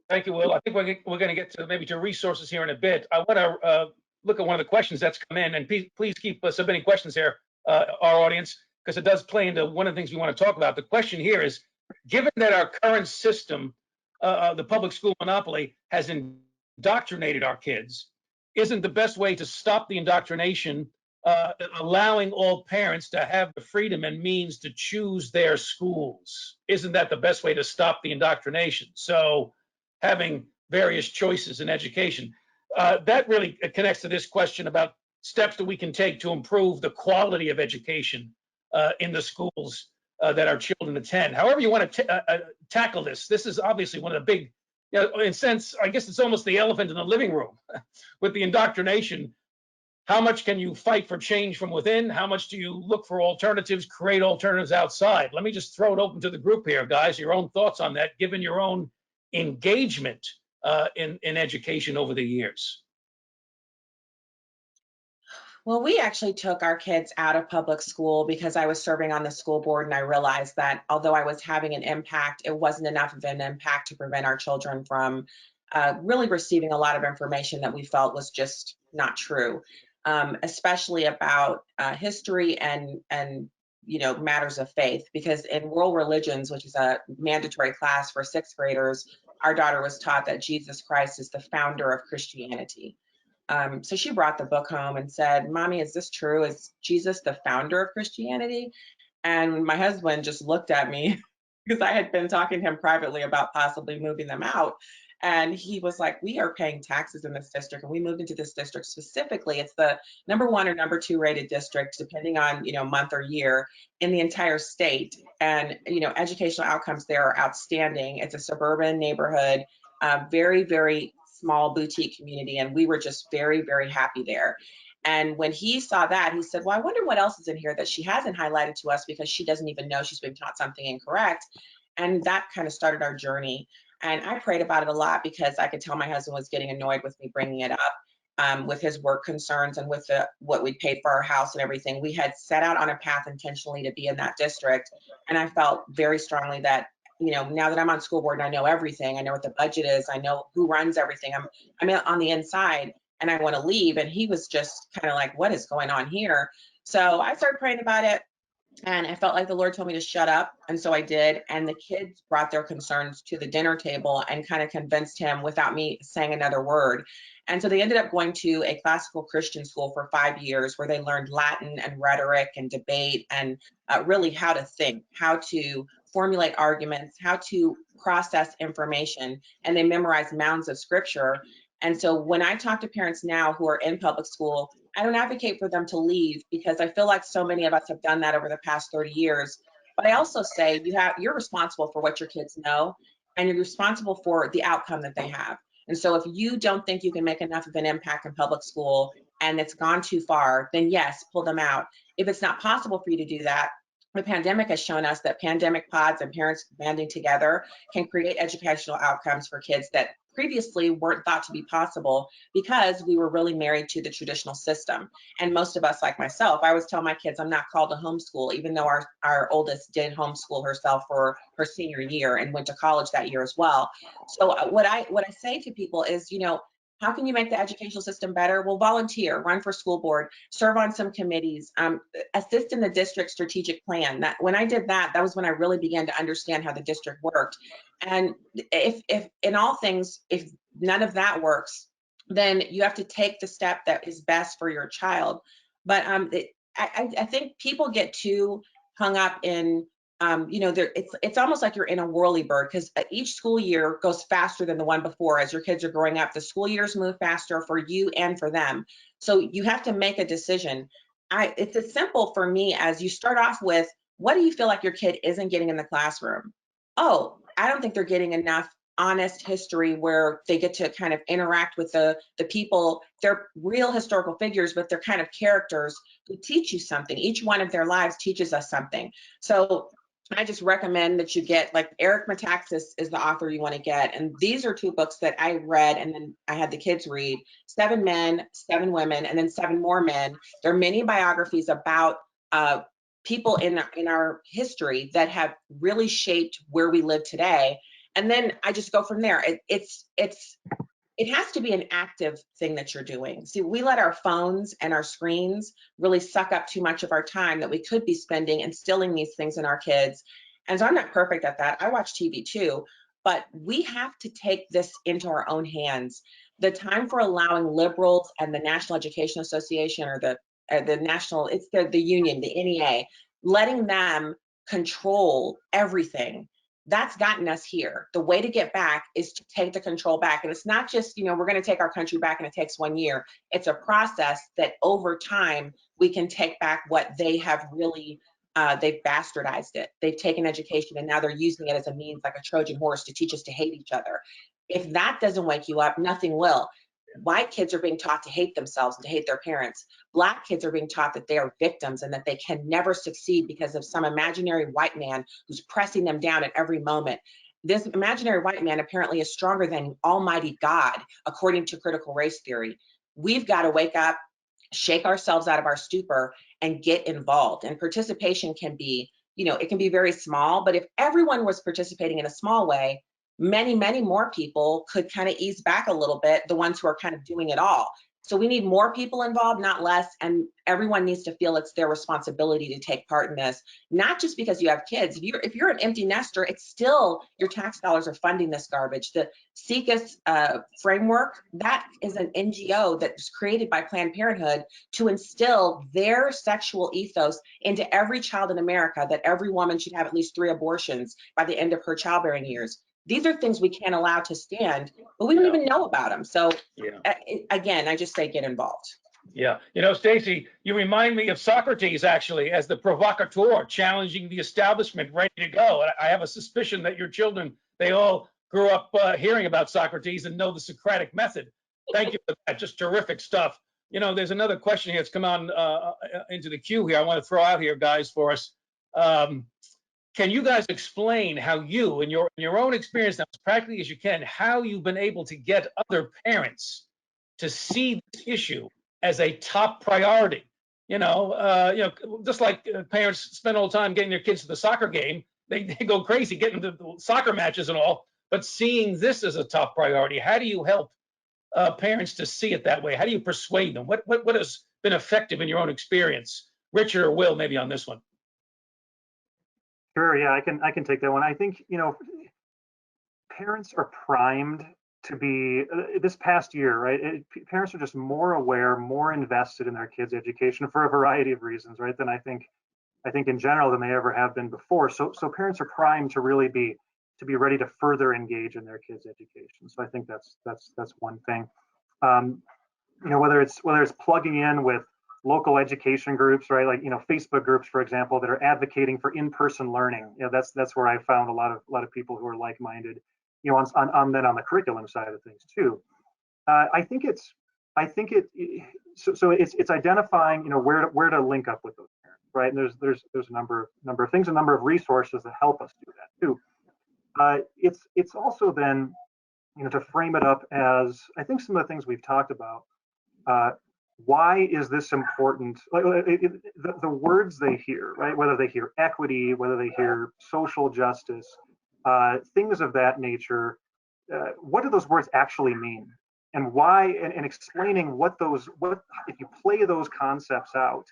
Thank you, Will. I think we're going to get to maybe to resources here in a bit. I want to look at one of the questions that's come in, and please keep submitting questions here, our audience, because it does play into one of the things we want to talk about. The question here is, given that our current system, the public school monopoly, has indoctrinated our kids, isn't the best way to stop the indoctrination, allowing all parents to have the freedom and means to choose their schools? Isn't that the best way to stop the indoctrination? So having various choices in education. That really connects to this question about steps that we can take to improve the quality of education in the schools that our children attend. However you want to tackle this, this is obviously one of the big, in a sense, I guess it's almost the elephant in the living room with the indoctrination. How much can you fight for change from within? How much do you look for alternatives, create alternatives outside? Let me just throw it open to the group here, guys. Your own thoughts on that, given your own engagement in education over the years. Well, we actually took our kids out of public school because I was serving on the school board, and I realized that although I was having an impact, it wasn't enough of an impact to prevent our children from really receiving a lot of information that we felt was just not true, especially about history and matters of faith. Because in world religions, which is a mandatory class for sixth graders, our daughter was taught that Jesus Christ is the founder of Christianity. So she brought the book home and said, "Mommy, is this true? Is Jesus the founder of Christianity?" And my husband just looked at me because I had been talking to him privately about possibly moving them out. And he was like, "We are paying taxes in this district, and we moved into this district specifically. It's the #1 or #2 rated district, depending on, month or year in the entire state. And, educational outcomes there are outstanding. It's a suburban neighborhood, very, very small boutique community, and we were just very, very happy there." And when he saw that, he said, "Well, I wonder what else is in here that she hasn't highlighted to us because she doesn't even know she's been taught something incorrect." And that kind of started our journey. And I prayed about it a lot because I could tell my husband was getting annoyed with me bringing it up, with his work concerns and with what we paid for our house and everything. We had set out on a path intentionally to be in that district. And I felt very strongly that, now that I'm on school board and I know everything, I know what the budget is, I know who runs everything, I'm on the inside and I want to leave. And he was just kind of like, "What is going on here?" So I started praying about it. And I felt like the Lord told me to shut up. And so I did. And the kids brought their concerns to the dinner table and kind of convinced him without me saying another word. And so they ended up going to a classical Christian school for 5 years where they learned Latin and rhetoric and debate and really how to think, how to formulate arguments, how to process information. And they memorized mounds of scripture. And so when I talk to parents now who are in public school, I don't advocate for them to leave because I feel like so many of us have done that over the past 30 years. But I also say you're responsible for what your kids know, and you're responsible for the outcome that they have. And so if you don't think you can make enough of an impact in public school and it's gone too far, then yes, pull them out. If it's not possible for you to do that, the pandemic has shown us that pandemic pods and parents banding together can create educational outcomes for kids that previously weren't thought to be possible because we were really married to the traditional system. And most of us, like myself, I always tell my kids I'm not called to homeschool, even though our oldest did homeschool herself for her senior year and went to college that year as well. So what I say to people is, how can you make the educational system better? Well, volunteer, run for school board, serve on some committees, assist in the district strategic plan. That when I did that, that was when I really began to understand how the district worked. And if in all things, if none of that works, then you have to take the step that is best for your child. But I think people get too hung up in it's almost like you're in a whirlybird because each school year goes faster than the one before. As your kids are growing up, the school years move faster for you and for them. So you have to make a decision. It's as simple for me as you start off with, what do you feel like your kid isn't getting in the classroom? Oh, I don't think they're getting enough honest history where they get to kind of interact with the people. They're real historical figures, but they're kind of characters who teach you something. Each one of their lives teaches us something. So I just recommend that you get, like, Eric Metaxas is the author you want to get. And these are 2 books that I read and then I had the kids read: 7 Men, 7 Women, and then 7 More Men. They're many biographies about people in our history that have really shaped where we live today. And then I just go from there. It has to be an active thing that you're doing. See, we let our phones and our screens really suck up too much of our time that we could be spending instilling these things in our kids. And so I'm not perfect at that. I watch TV too, but we have to take this into our own hands. The time for allowing liberals and the National Education Association, or the national, it's the union, the NEA, letting them control everything, that's gotten us here. The way to get back is to take the control back. And it's not just, we're going to take our country back and it takes 1 year. It's a process that over time we can take back what they have really, they've bastardized it. They've taken education and now they're using it as a means, like a Trojan horse, to teach us to hate each other. If that doesn't wake you up, nothing will. White kids are being taught to hate themselves and to hate their parents. Black kids are being taught that they are victims and that they can never succeed because of some imaginary white man who's pressing them down at every moment. This imaginary white man apparently is stronger than Almighty God, according to critical race theory. We've got to wake up, shake ourselves out of our stupor, and get involved. And participation can be, it can be very small, but if everyone was participating in a small way, many, many more people could kind of ease back a little bit, the ones who are kind of doing it all. So we need more people involved, not less, and everyone needs to feel it's their responsibility to take part in this, not just because you have kids. If you're an empty nester, it's still your tax dollars are funding this garbage. The Civics framework, that is an NGO that was created by Planned Parenthood to instill their sexual ethos into every child in America, that every woman should have at least 3 abortions by the end of her childbearing years. These are things we can't allow to stand, but we don't even know about them. So again, I just say get involved. Yeah. Stacey, you remind me of Socrates, actually, as the provocateur, challenging the establishment, ready to go. I have a suspicion that your children, they all grew up hearing about Socrates and know the Socratic method. Thank you for that. Just terrific stuff. There's another question here that's come on into the queue here. I want to throw out here, guys, for us. Can you guys explain how you, in your own experience, now, as practically as you can, how you've been able to get other parents to see this issue as a top priority? Just like parents spend all the time getting their kids to the soccer game, they go crazy getting to the soccer matches and all, but seeing this as a top priority, how do you help parents to see it that way? How do you persuade them? What has been effective in your own experience? Richard or Will, maybe on this one. Sure, yeah, I can take that one. I think, parents are primed to be, this past year, right? Parents are just more aware, more invested in their kids' education for a variety of reasons, right? Than I think in general than they ever have been before. So parents are primed to really be ready to further engage in their kids' education. So I think that's one thing. Whether it's plugging in with local education groups, right? Like, Facebook groups, for example, that are advocating for in-person learning. That's where I found a lot of people who are like-minded, on the curriculum side of things too. I think it's identifying, where to link up with those parents, right? And there's a number of things, a number of resources that help us do that too. It's also then, to frame it up as, I think some of the things we've talked about, why is this important? The words they hear, right? Whether they hear equity, whether they hear social justice, things of that nature. What do those words actually mean, and why? And explaining what if you play those concepts out,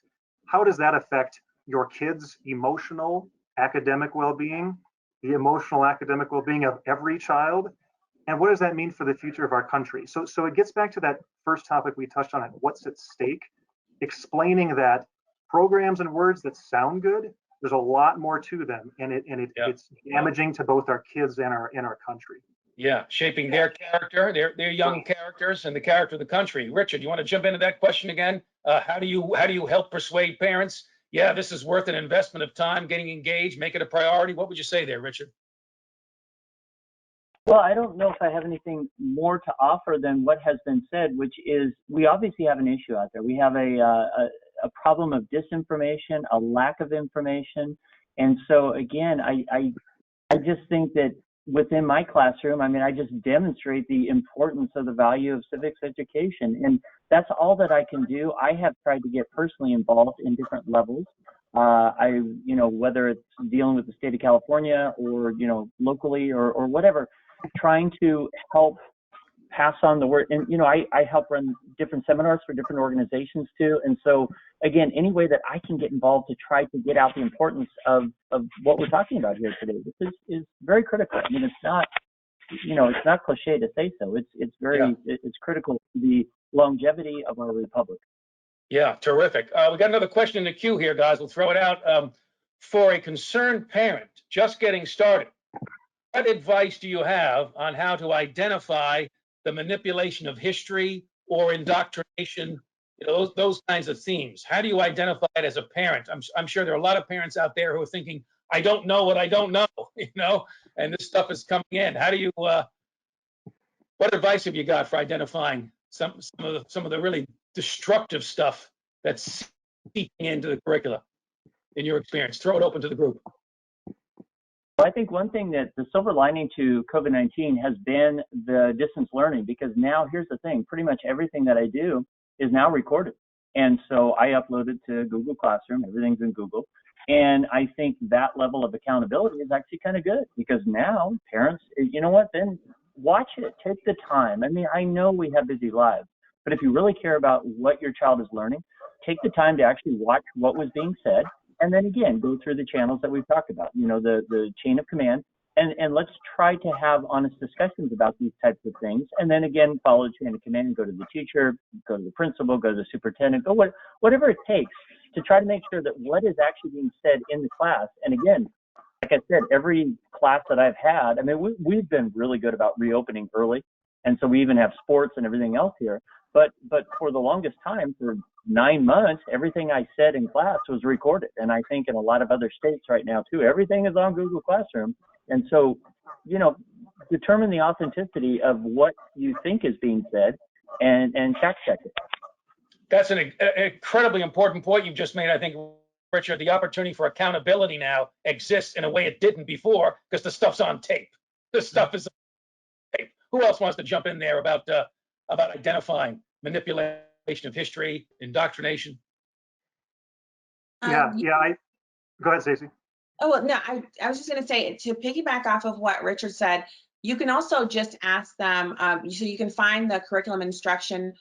how does that affect your kids' emotional, academic well-being, the emotional, academic well-being of every child? And what does that mean for the future of our country? So it gets back to that first topic we touched on, what's at stake, explaining that programs and words that sound good, there's a lot more to them, and it's damaging to both our kids and our country. Yeah, shaping their character, their young characters, and the character of the country. Richard, you want to jump into that question again? How do you help persuade parents? Yeah, this is worth an investment of time, getting engaged, make it a priority. What would you say there, Richard? Well, I don't know if I have anything more to offer than what has been said, which is we obviously have an issue out there. We have a problem of disinformation, a lack of information. And so, again, I just think that within my classroom, I just demonstrate the importance of the value of civics education. And that's all that I can do. I have tried to get personally involved in different levels. Whether it's dealing with the state of California or, locally or whatever, trying to help pass on the word. And, I help run different seminars for different organizations too. And so, again, any way that I can get involved to try to get out the importance of what we're talking about here today, this is very critical. It's not it's not cliche to say so. It's very, it's critical to the longevity of our republic. Yeah, terrific. We got another question in the queue here, guys. We'll throw it out. For a concerned parent just getting started, what advice do you have on how to identify the manipulation of history or indoctrination, those kinds of themes? How do you identify it as a parent? I'm sure there are a lot of parents out there who are thinking, I don't know what I don't know, and this stuff is coming in. How do you, what advice have you got for identifying some of the really destructive stuff that's seeping into the curricula in your experience? Throw it open to the group. I think one thing that the silver lining to COVID-19 has been the distance learning, because now here's the thing, pretty much everything that I do is now recorded. And so I upload it to Google Classroom, everything's in Google. And I think that level of accountability is actually kind of good, because now parents, you know what, then watch it, take the time. I mean, I know we have busy lives, but if you really care about what your child is learning, take the time to actually watch what was being said. And then again, go through the channels that we've talked about, the chain of command, and let's try to have honest discussions about these types of things. And then again, follow the chain of command, go to the teacher, go to the principal, go to the superintendent, go whatever it takes to try to make sure that what is actually being said in the class. And again, like I said, every class that I've had, I mean, we've been really good about reopening early. And so we even have sports and everything else here. But for the longest time, for 9 months, everything I said in class was recorded. And I think in a lot of other states right now too, everything is on Google Classroom. And so, determine the authenticity of what you think is being said and fact check it. That's an incredibly important point you've just made, I think, Richard. The opportunity for accountability now exists in a way it didn't before, because the stuff's on tape. This stuff is on tape. Who else wants to jump in there about identifying manipulation of history, indoctrination? Go ahead, Stacey. Oh, well, no, I was just going to say, to piggyback off of what Richard said, you can also just ask them, so you can find the curriculum instruction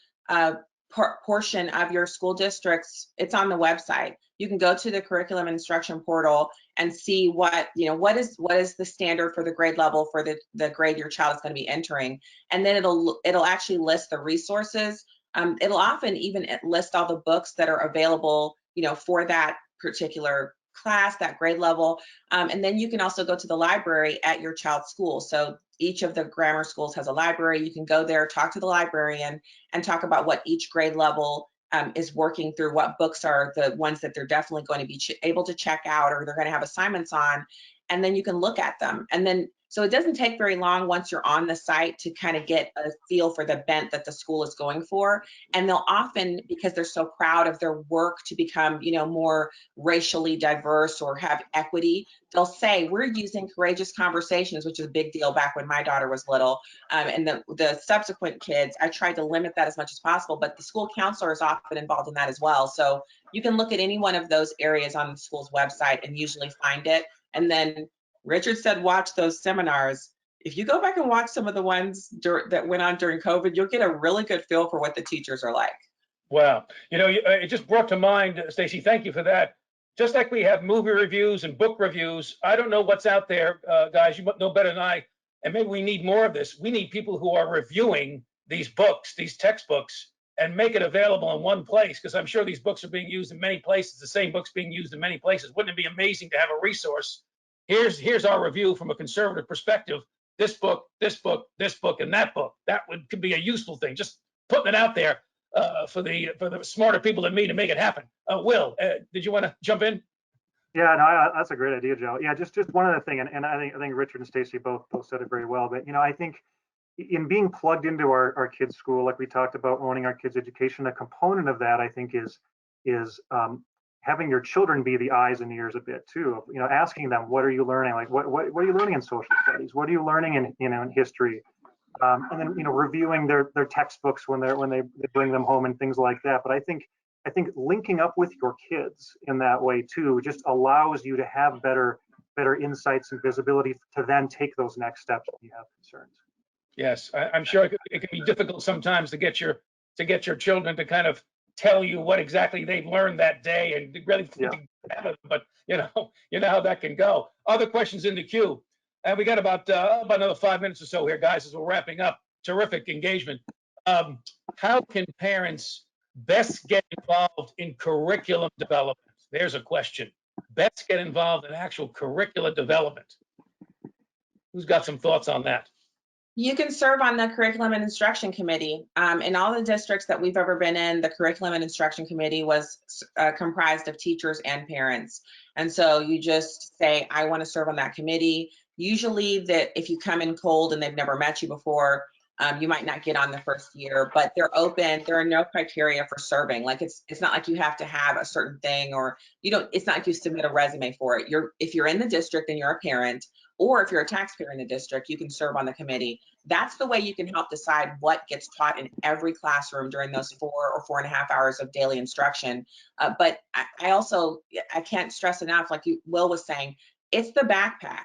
portion of your school districts. It's on the website. You can go to the curriculum instruction portal and see what is the standard for the grade level for the grade your child is going to be entering. And then it'll actually list the resources. It'll often even list all the books that are available, for that particular class, that grade level. And then you can also go to the library at your child's school. So each of the grammar schools has a library. You can go there, talk to the librarian, and talk about what each grade level is working through, what books are the ones that they're definitely going to be able to check out, or they're going to have assignments on. And then you can look at them. And then, so it doesn't take very long once you're on the site to kind of get a feel for the bent that the school is going for. And they'll often, because they're so proud of their work to become, more racially diverse or have equity, they'll say, we're using courageous conversations, which is a big deal back when my daughter was little. And the subsequent kids, I tried to limit that as much as possible, but the school counselor is often involved in that as well. So you can look at any one of those areas on the school's website and usually find it. And then Richard said, watch those seminars. If you go back and watch some of the ones that went on during COVID, you'll get a really good feel for what the teachers are like. Wow. It just brought to mind, Stacey, thank you for that. Just like we have movie reviews and book reviews, I don't know what's out there, guys, you know better than I, and maybe we need more of this. We need people who are reviewing these books, these textbooks, and make it available in one place, because I'm sure these books are being used in many places, the same books being used in many places. Wouldn't it be amazing to have a resource? Here's our review from a conservative perspective. This book, this book, this book, and that book. That could be a useful thing. Just putting it out there for the smarter people than me to make it happen. Will, did you want to jump in? Yeah, no, that's a great idea, Joe. Yeah, just one other thing, and I think Richard and Stacey both said it very well. But I think in being plugged into our kids' school, like we talked about, owning our kids' education, a component of that I think is having your children be the eyes and ears a bit too. Asking them, what are you learning? Like what are you learning in social studies? What are you learning in history? And then reviewing their textbooks when they bring them home and things like that. But I think linking up with your kids in that way too just allows you to have better insights and visibility to then take those next steps when you have concerns. Yes, I'm sure it can be difficult sometimes to get your children to kind of tell you what exactly they've learned that day and really, but you know how that can go. Other questions in the queue. And we got about another 5 minutes or so here, guys, as we're wrapping up. Terrific engagement. How can parents best get involved in curriculum development? There's a question. Best get involved in actual curriculum development. Who's got some thoughts on that? You can serve on the curriculum and instruction committee. In all the districts that we've ever been in, the curriculum and instruction committee was comprised of teachers and parents. And so you just say, I want to serve on that committee. Usually that if you come in cold and they've never met you before, you might not get on the first year, but they're open. There are no criteria for serving. Like it's not like you have to have a certain thing, or it's not like you submit a resume for it. If you're in the district and you're a parent, or if you're a taxpayer in the district, you can serve on the committee. That's the way you can help decide what gets taught in every classroom during those 4 or 4.5 hours of daily instruction. But I can't stress enough, like Will was saying, it's the backpack.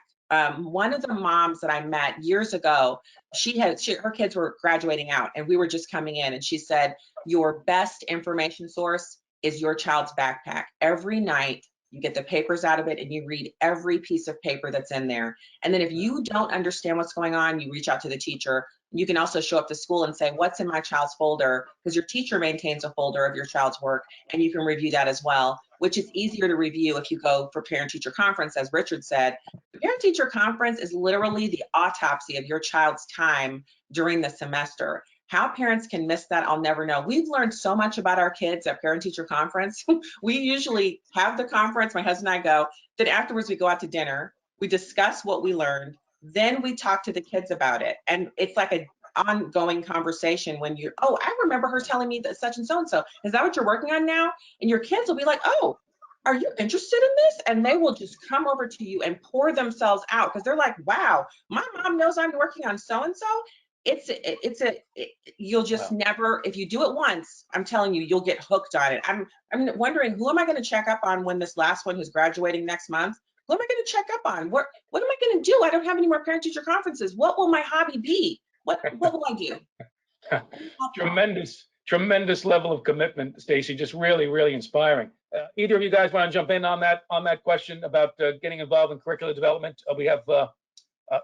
One of the moms that I met years ago, her kids were graduating out and we were just coming in, and she said, your best information source is your child's backpack. Every night you get the papers out of it and you read every piece of paper that's in there. And then if you don't understand what's going on, you reach out to the teacher. You can also show up to school and say, what's in my child's folder? Because your teacher maintains a folder of your child's work, and you can review that as well, which is easier to review if you go for parent-teacher conference, as Richard said. The parent-teacher conference is literally the autopsy of your child's time during the semester. How parents can miss that, I'll never know. We've learned so much about our kids at parent-teacher conference. We usually have the conference, my husband and I go, then afterwards we go out to dinner, we discuss what we learned, then we talk to the kids about it. And it's like an ongoing conversation when I remember her telling me that such and so. Is that what you're working on now? And your kids will be like, oh, are you interested in this? And they will just come over to you and pour themselves out because they're like, wow, my mom knows I'm working on so-and-so. You'll just never, if you do it once, I'm telling you, you'll get hooked on it. I'm wondering, who am I going to check up on when this last one who's graduating next month? Who am I going to check up on? What am I going to do? I don't have any more parent-teacher conferences. What will my hobby be? What will I do? Tremendous level of commitment, Stacy. Just really, really inspiring. Either of you guys want to jump in on that question about getting involved in curricular development? We have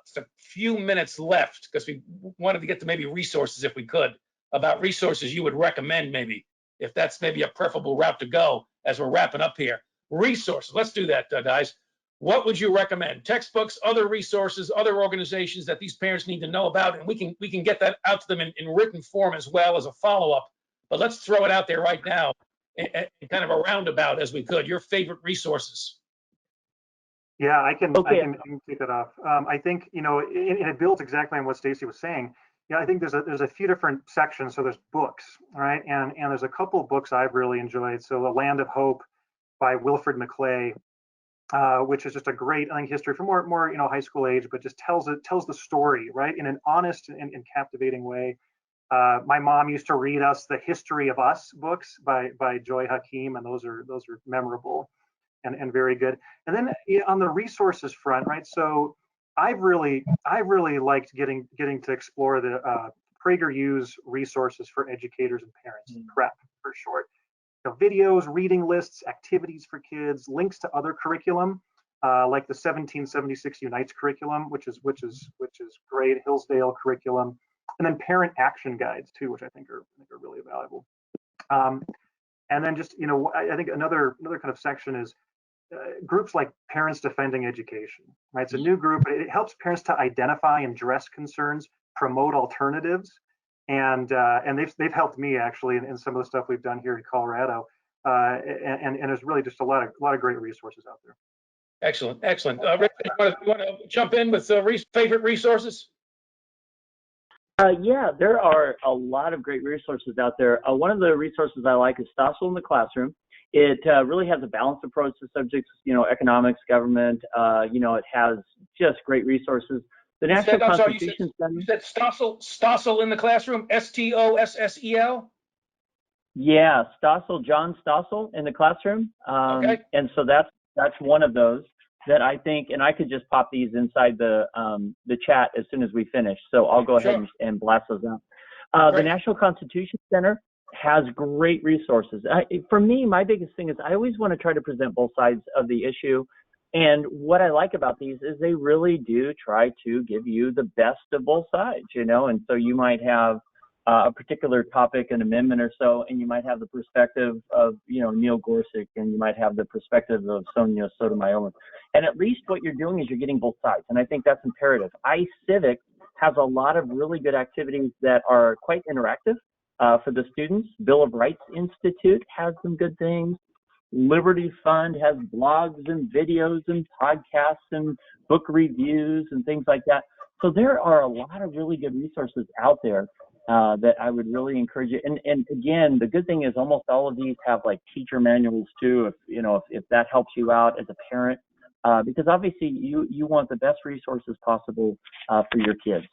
just a few minutes left because we wanted to get to maybe resources if we could, about resources you would recommend, maybe, if that's maybe a preferable route to go as we're wrapping up here. Resources, let's do that, guys. What would you recommend? Textbooks, other resources, other organizations that these parents need to know about, and we can get that out to them in written form as well as a follow-up. But let's throw it out there right now in kind of a roundabout as we could. Your favorite resources. Yeah, I can kick it off. I think, and it builds exactly on what Stacy was saying. Yeah, I think there's a few different sections. So there's books, right? And there's a couple of books I've really enjoyed. So The Land of Hope by Wilfred McClay, which is just a great, I think, history for more high school age, but just tells the story, right, in an honest and captivating way. My mom used to read us the History of Us books by Joy Hakim, and those are memorable and very good. And then on the resources front, right? So I've really liked getting to explore the PragerU's resources for educators and parents, PrEP for short. Videos, reading lists, activities for kids, links to other curriculum, like the 1776 Unites curriculum, which is great, Hillsdale curriculum, and then parent action guides too, which I think are really valuable. And then just I think another kind of section is groups like Parents Defending Education, right? It's a new group. It helps parents to identify and address concerns, promote alternatives, and they've helped me actually in some of the stuff we've done here in Colorado. And there's really just a lot of great resources out there. Excellent. Rick, you want to jump in with favorite resources? Yeah, there are a lot of great resources out there. One of the resources I like is Stossel in the Classroom. It really has a balanced approach to subjects, economics, government. It has just great resources. The National Constitution Center. You said Stossel in the Classroom, Stossel? Yeah, Stossel, John Stossel in the Classroom. Okay. And so that's one of those that I think, and I could just pop these inside the chat as soon as we finish. So I'll go ahead and blast those out. The National Constitution Center has great resources. For me, my biggest thing is I always want to try to present both sides of the issue. And what I like about these is they really do try to give you the best of both sides, you know, and so you might have a particular topic, an amendment or so, and you might have the perspective of, you know, Neil Gorsuch, and you might have the perspective of Sonia Sotomayor. And at least what you're doing is you're getting both sides, and I think that's imperative. Civics has a lot of really good activities that are quite interactive for the students. Bill of Rights Institute has some good things. Liberty Fund has blogs and videos and podcasts and book reviews and things like that. So there are a lot of really good resources out there that I would really encourage you. And again, the good thing is almost all of these have like teacher manuals too, if you know, if that helps you out as a parent, because obviously you want the best resources possible for your kids.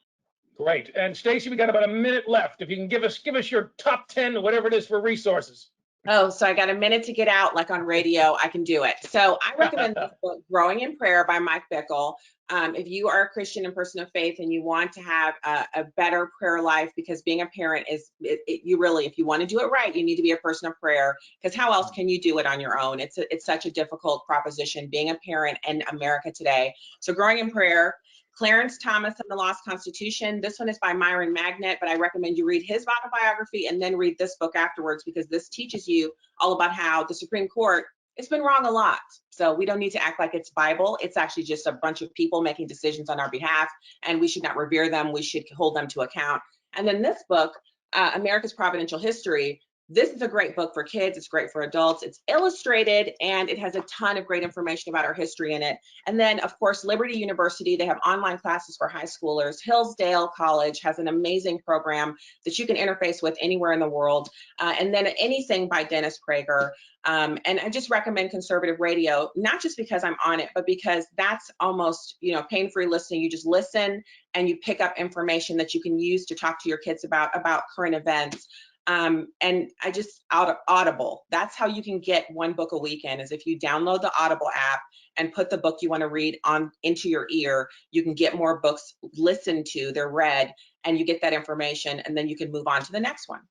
Great. And Stacy, we got about a minute left. If you can give us your top 10 or whatever it is for resources. Oh, so I got a minute to get out, like on radio, I can do it. So I recommend this book, Growing in Prayer by Mike Bickle. If you are a Christian and person of faith and you want to have a better prayer life, because being a parent is, you really, if you want to do it right, you need to be a person of prayer, because how else can you do it on your own? It's such a difficult proposition, being a parent in America today. So Growing in Prayer. Clarence Thomas and the Lost Constitution. This one is by Myron Magnet, but I recommend you read his autobiography and then read this book afterwards, because this teaches you all about how the Supreme Court has been wrong a lot. So we don't need to act like it's Bible. It's actually just a bunch of people making decisions on our behalf, and we should not revere them. We should hold them to account. And then this book, America's Providential History. This is a great book for kids. It's great for adults. It's illustrated, and it has a ton of great information about our history in it. And then, of course, Liberty University, they have online classes for high schoolers. Hillsdale College has an amazing program that you can interface with anywhere in the world. And then anything by Dennis Prager. And I just recommend conservative radio, not just because I'm on it, but because that's almost, you know, pain-free listening. You just listen and you pick up information that you can use to talk to your kids about current events. And I just Audible. That's how you can get one book a weekend, is if you download the Audible app and put the book you want to read on into your ear. You can get more books listened to, they're read, and you get that information, and then you can move on to the next one.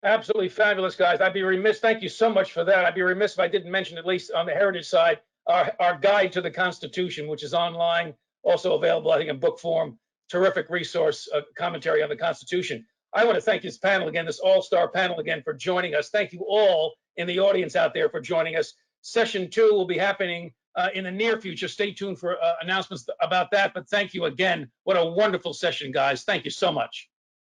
Absolutely fabulous, guys. I'd be remiss. Thank you so much for that. I'd be remiss if I didn't mention, at least on the heritage side, our guide to the Constitution, which is online, also available, I think, in book form. Terrific resource, commentary on the Constitution. I want to thank this panel again, this all-star panel again, for joining us. Thank you all in the audience out there for joining us. Session 2 will be happening in the near future. Stay tuned for announcements about that. But thank you again. What a wonderful session, guys. Thank you so much.